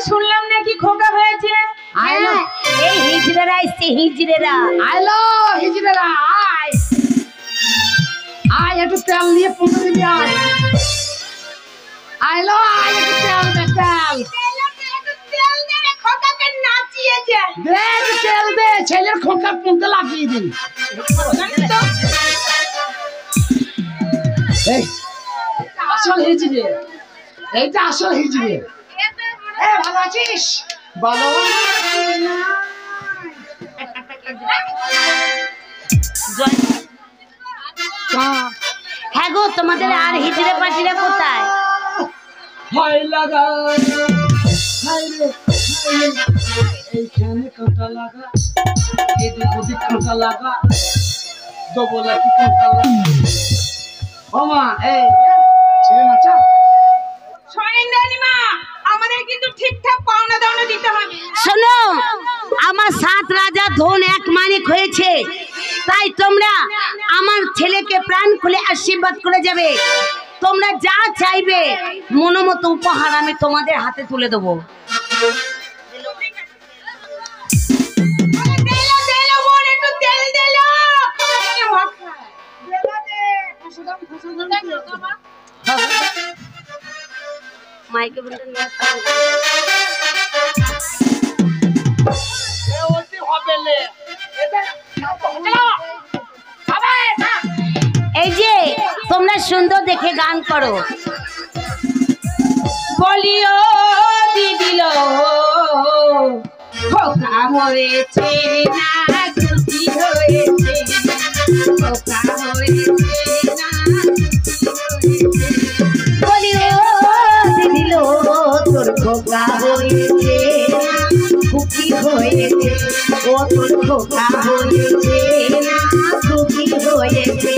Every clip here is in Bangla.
শুনলাম নাকি খোকা হয়েছে। আইলো এই হিজড়েরা আসছে, হিজড়েরা আইলো হিজড়েরা আয় আয় একটু তেল নিয়ে পৌঁছে দিবি। আয় আইলো আয় একটু তেল দে, তেল খোকাকে নাচিয়েছে। দে একটু তেল দে, ছেলের খোকা পুঁতে লাগিয়ে দিন। এই আসল হিজড়ে, এইটা আসল হিজড়ে। এ ভালো আছিস? বলো হ্যাঁ গো, তোমাদের আর হিজড়ে পাটিরা কোথায়? হাই লাগা হাই রে এইখানে কাঁটা লাগা, এদিক ওদিক কাঁটা লাগা, ডবলা কি কাঁটা লাগা। ও মা এই ছেলে নাচা। শোনেন মা, আমাদের কিন্তু ঠিকঠাক পাওনা দাওনা দিতে হবে। শোনো, আমার 7 রাজা ধন এক মানিক হয়েছে, তাই তোমরা আমার ছেলেকে প্রাণ খুলে আশীর্বাদ করে যাবে। তোমরা যা চাইবে মনোমতো উপহার আমি তোমাদের হাতে তুলে দেবো। মাইকে বলতে নিয়ে আসতে এই যে তোমরা সুন্দর দেখে গান করো। বলিও দিদিল খোকা হয়েছে না খুশি হয়েছে, খোকা হয়েছে না বলিও দিদিল তোর খোকা হয়েছে, খুশি হয়েছে, ও তোর খোকা হয়েছে না খুশি হয়েছে।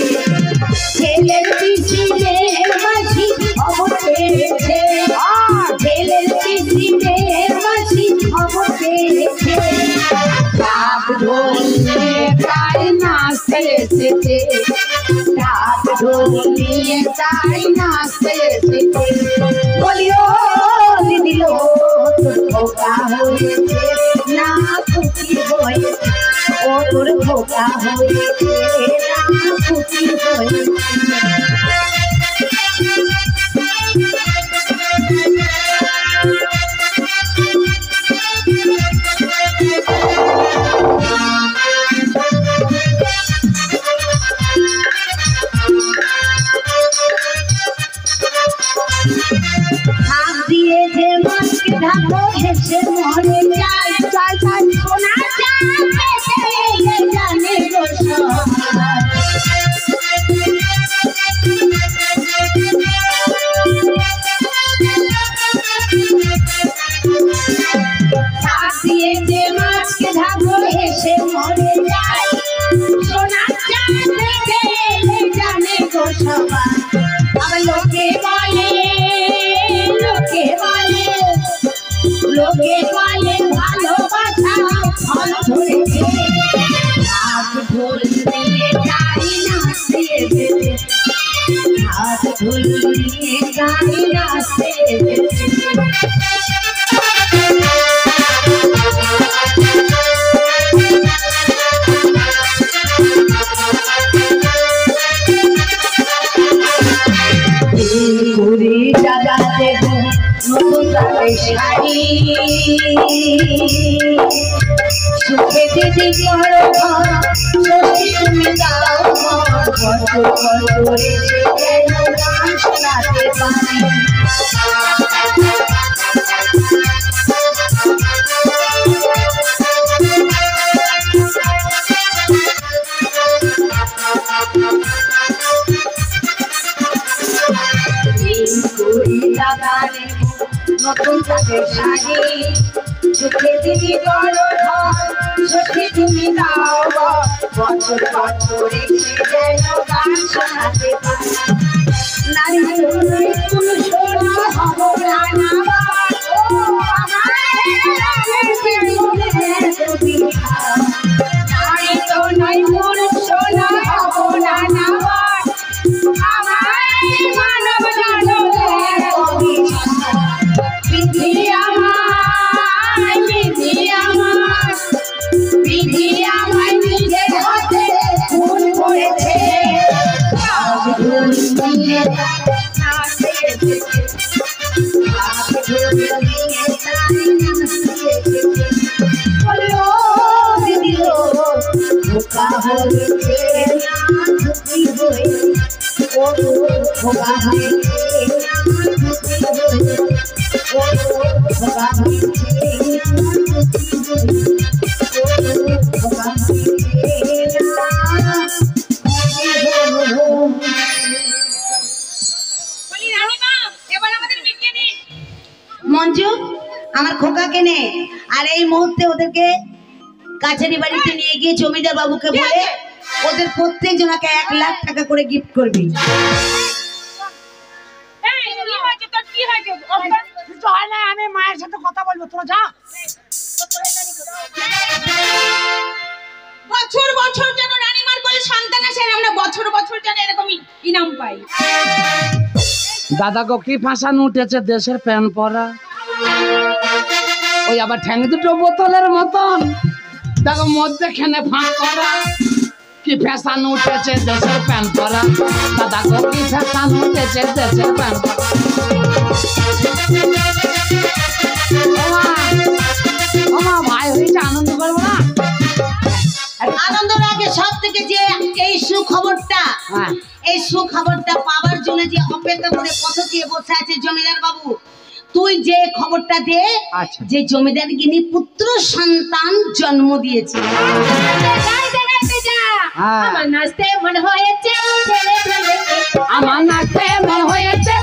ছেলের পিসিদের মাসি অবশেষে, ছেলের পিসিদের মাসি অবশেষে, ডাক ঢোলে তাই নাচতে এসেছে, ডাক ঢোলে তাই নাচতে এসেছে। বলিও দিদিল তোর খোকা হয়েছে না খুশি হয়েছে, ও তোর খোকা হয়েছে না খুশি হয়েছে। হাত দিয়ে যে মাছকে ঢাকো হেসে মরে যায়, চাই চাই সোনা চাই জানে গো হাত দিয়ে যে মাছকে ঢাকো হেসে মরে যায়, সোনা চাই জানে গো সবাই। আবার লোকে বলে ভালোবাসা ফল ধরেছে, হাত ঢোল নিয়ে গাই নাচতে এসেছে, হাত ঢোল নিয়ে গাই নাচতে এসেছে। ঘুরি দাদা দেব নতুন তাদের শাড়ি, সুখে দিদি করো ঘর, ষষ্ঠী তুমি দাও ঘর, বছর বছর এসে যেন গান শোনাতে পারি। নতুন তাদের শাড়ি, সুখে দিদি করো ঘর, ষষ্ঠী তুমি দাও বছর বছর এসে যেন গান শোনাতে পারি। নারী পুরুষ হব রানা নারী তো নয় পুরুষ সোনা হব রানা মানব জানো পৃথিবী আমার বলি রানীমা এবার আমাদের মিটিয়ে দিন। মঞ্জু আমার খোকাকে নে, আর এই মুহূর্তে ওদেরকে কাছারি বাড়িতে নিয়ে গিয়ে জমিদার বাবুকে বলে ওদের প্রত্যেক জনকে 1 লাখ টাকা করে গিফট করবি। এই কি হয়েছে তোর, কি হয়েছে? কিছু হয় না, আমি মায়ের সাথে কথা বলবো, তোরা যা। বছর বছর যেন রানীমার কোলে সন্তান আসে, আর আমরা বছর বছর যেন এরকম ইনাম পাই। দাদা গো কি ফাঁসানো উঠেছে দেশের প্যান পরা, ওই আবার ঠ্যাং দুটো বোতলের মতন, দেখো মধ্যে খেনে ফাঁক করা, কি ফ্যাশন উঠেছে দেশের প্যান পরা, দাদা গো কি ফ্যাশন উঠেছে দেশের প্যান পরা। ওমা ভাই হয়েছে, আনন্দ করবো না? আনন্দের আগে সব থেকে যে এই সুখবরটা, হ্যাঁ। এই সুখবরটা পাওয়ার জন্য যে অপেক্ষা করে পথ দিয়ে বসে আছে জমিদার বাবু, তুই যে খবরটা দে আচ্ছা। যে জমিদার গিনি পুত্র সন্তান জন্ম দিয়েছে। হ্যাঁ। আমার নাচতে মন হয়েছে, ছেলে ফেলেছে। আমার নাচতে মন হয়েছে,